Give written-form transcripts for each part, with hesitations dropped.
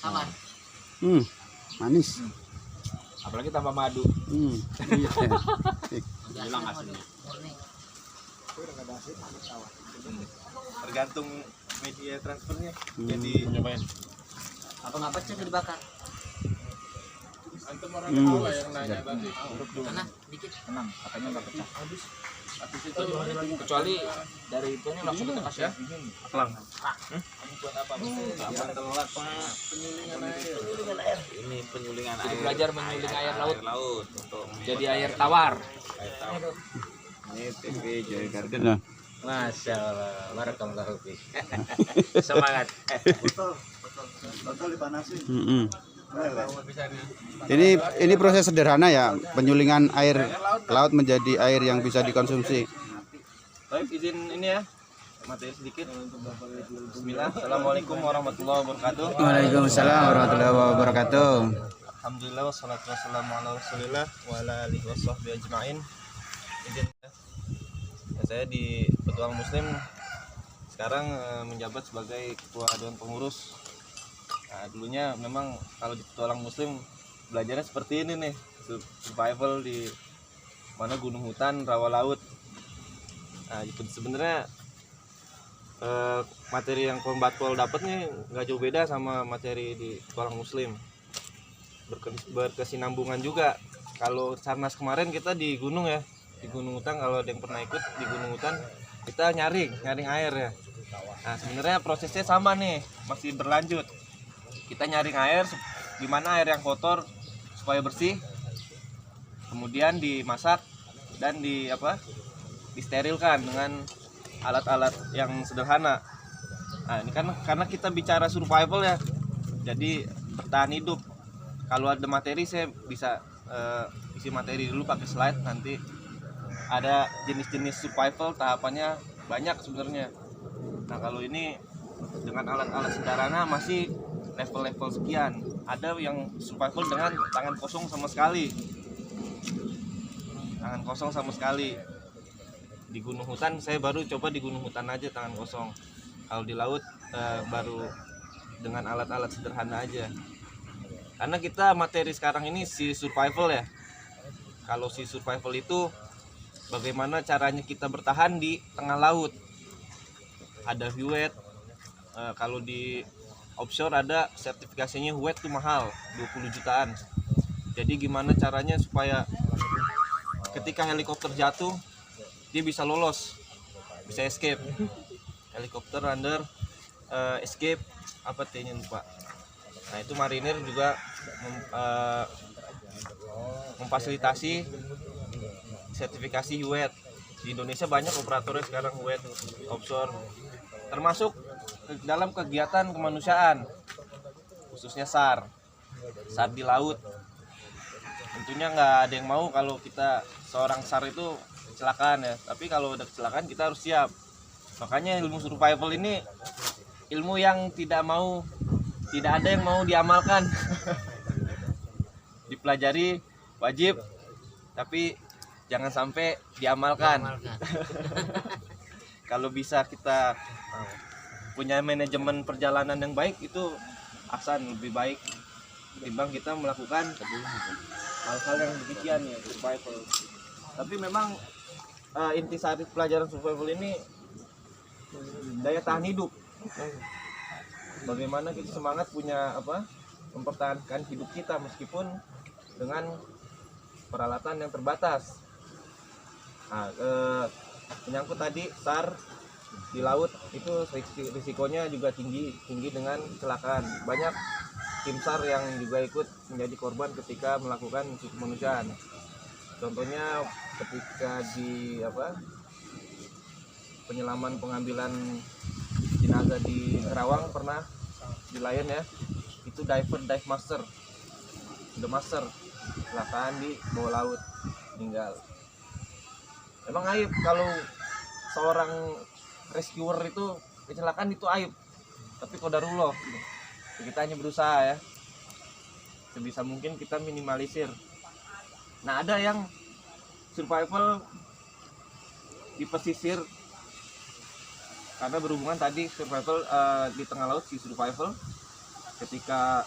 Aman. Manis. Apalagi tambah madu. Hilang hasilnya. Tergantung media transfernya. Jadi Nyobain. Apa nggak pecah dibakar? Antum orang kedua yang nanya tadi. Mana? Dikit. tenang, katanya nggak pecah. Habis itu Kecuali dari itunya langsung kita kasih pelang. buat apa? Jangan telat Pak. Penyulingan air. Ini penyulingan Jadi air. belajar menyuling air laut. Untuk Jadi air tawar. ini TV Joy Garden. Nah, Masya Allah. Barakallahu fiik. Semangat. Betul dipanasin. Ini proses sederhana ya, penyulingan air laut menjadi air yang bisa dikonsumsi. Baik, izin ini ya. Materi sedikit. Bismillah. Assalamualaikum warahmatullahi wabarakatuh. Waalaikumsalam warahmatullahi wabarakatuh. Alhamdulillah wassalatu wassalamu ala Rasulillah wa ala alihi washabbihi ajmain. Izin ya. Saya di Petualang Muslim sekarang menjabat sebagai ketua dewan pengurus. Nah, dulunya memang kalau di Petualang Muslim belajarnya seperti ini nih, survival di mana gunung hutan, rawa laut. Nah, itu sebenarnya materi yang Kombatpol dapatnya nggak jauh beda sama materi di Petualang Muslim. Berkesinambungan juga. Kalau Sarnas kemarin kita di gunung ya, di gunung hutan. Kalau ada yang pernah ikut di gunung hutan, kita nyaring air ya. Nah, sebenarnya prosesnya sama nih, masih berlanjut. Kita nyaring air, gimana air yang kotor supaya bersih, kemudian dimasak dan disterilkan dengan alat-alat yang sederhana. Nah, ini kan karena kita bicara survival ya, jadi bertahan hidup. Kalau ada materi saya bisa isi materi dulu pakai slide, nanti ada jenis-jenis survival, tahapannya banyak sebenarnya. Nah, kalau ini dengan alat-alat sederhana masih level-level sekian. Ada yang survival dengan tangan kosong sama sekali. Tangan kosong sama sekali. Di gunung hutan saya baru coba di gunung hutan aja tangan kosong. Kalau di laut baru dengan alat-alat sederhana aja. Karena kita materi sekarang ini si survival ya. Kalau si survival itu bagaimana caranya kita bertahan di tengah laut. Ada VWET. Kalau di offshore ada sertifikasinya WET tuh mahal, 20 jutaan. Jadi gimana caranya supaya ketika helikopter jatuh dia bisa lolos, bisa escape. Helikopter under escape apa T-nya lupa. Nah, itu marinir juga memfasilitasi sertifikasi WET. Di Indonesia banyak operatornya sekarang WET offshore, termasuk dalam kegiatan kemanusiaan, khususnya SAR di laut. Tentunya nggak ada yang mau kalau kita seorang SAR itu kecelakaan ya, tapi kalau udah kecelakaan kita harus siap. Makanya ilmu survival ini ilmu yang tidak ada yang mau diamalkan. Dipelajari wajib, tapi jangan sampai diamalkan. Kalau bisa kita punya manajemen perjalanan yang baik, itu akan lebih baik ketimbang kita melakukan hal-hal yang demikian ya, survival. Tapi memang intisari pelajaran survival ini daya tahan hidup. Bagaimana kita semangat punya mempertahankan hidup kita meskipun dengan peralatan yang terbatas. Nah, menyangkut tadi SAR di laut itu risikonya juga tinggi dengan kecelakaan. Banyak tim SAR yang juga ikut menjadi korban ketika melakukan misi kemanusiaan. Contohnya ketika di penyelaman pengambilan jenazah di Kerawang pernah di Lion ya, itu dive master, the master kecelakaan di bawah laut, meninggal. Emang aib kalau seorang rescuer itu kecelakaan, itu aib, tapi qadarullah. Kita hanya berusaha ya, sebisa mungkin kita minimalisir. Nah, ada yang survival di pesisir, karena berhubungan tadi survival di tengah laut, si survival ketika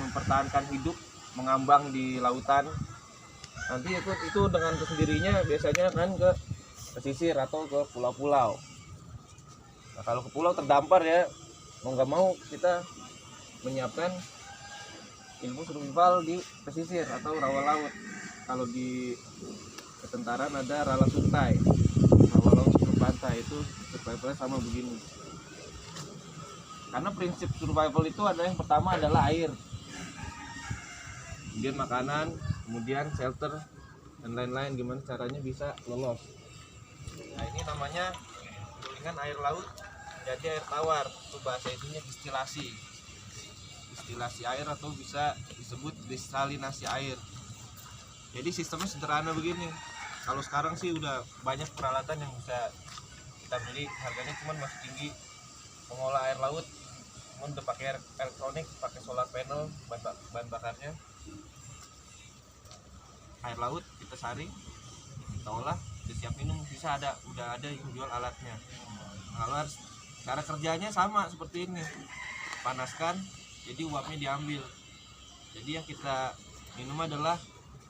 mempertahankan hidup mengambang di lautan, nanti itu dengan sendirinya biasanya kan ke pesisir atau ke pulau-pulau. Nah, kalau ke pulau terdampar ya, mau nggak mau kita menyiapkan ilmu survival di pesisir atau rawa laut. Kalau di ketentaraan ada rala suntai, rawa laut sebelum pantai, itu survivalnya sama begini. Karena prinsip survival itu ada yang pertama adalah air, kemudian makanan, kemudian shelter dan lain-lain, gimana caranya bisa lolos. Nah ini namanya penyulingan air laut jadi air tawar, itu bahasa itunya distilasi air atau bisa disebut desalinasi air. Jadi sistemnya sederhana begini. Kalau sekarang sih udah banyak peralatan yang bisa kita beli, harganya cuma masih tinggi. Mengolah air laut cuma udah pakai elektronik, pakai solar panel, bahan bakarnya air laut kita saring, kita olah, kita siap minum, bisa udah ada yang jual alatnya. Nah, cara kerjanya sama seperti ini, panaskan, jadi uapnya diambil. Jadi yang kita minum adalah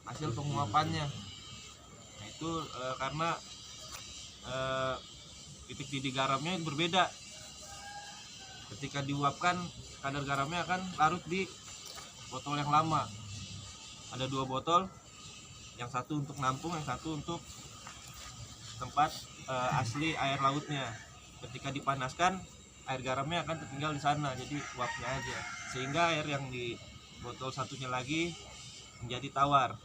hasil penguapannya. Nah, itu karena titik didih garamnya berbeda. Ketika diuapkan, kadar garamnya akan larut di botol yang lama. Ada 2 botol, yang satu untuk nampung, yang satu untuk tempat asli air lautnya. Ketika dipanaskan, air garamnya akan tertinggal di sana, jadi uapnya aja, sehingga air yang di botol satunya lagi menjadi tawar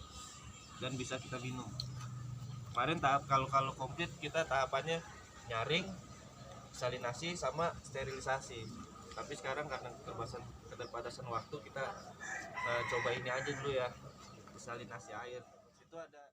dan bisa kita minum. Kemarin kalau komplit kita tahapannya nyaring, salinasi sama sterilisasi. Tapi sekarang karena keterbatasan waktu, kita coba ini aja dulu ya, desalinasi air. Itu ada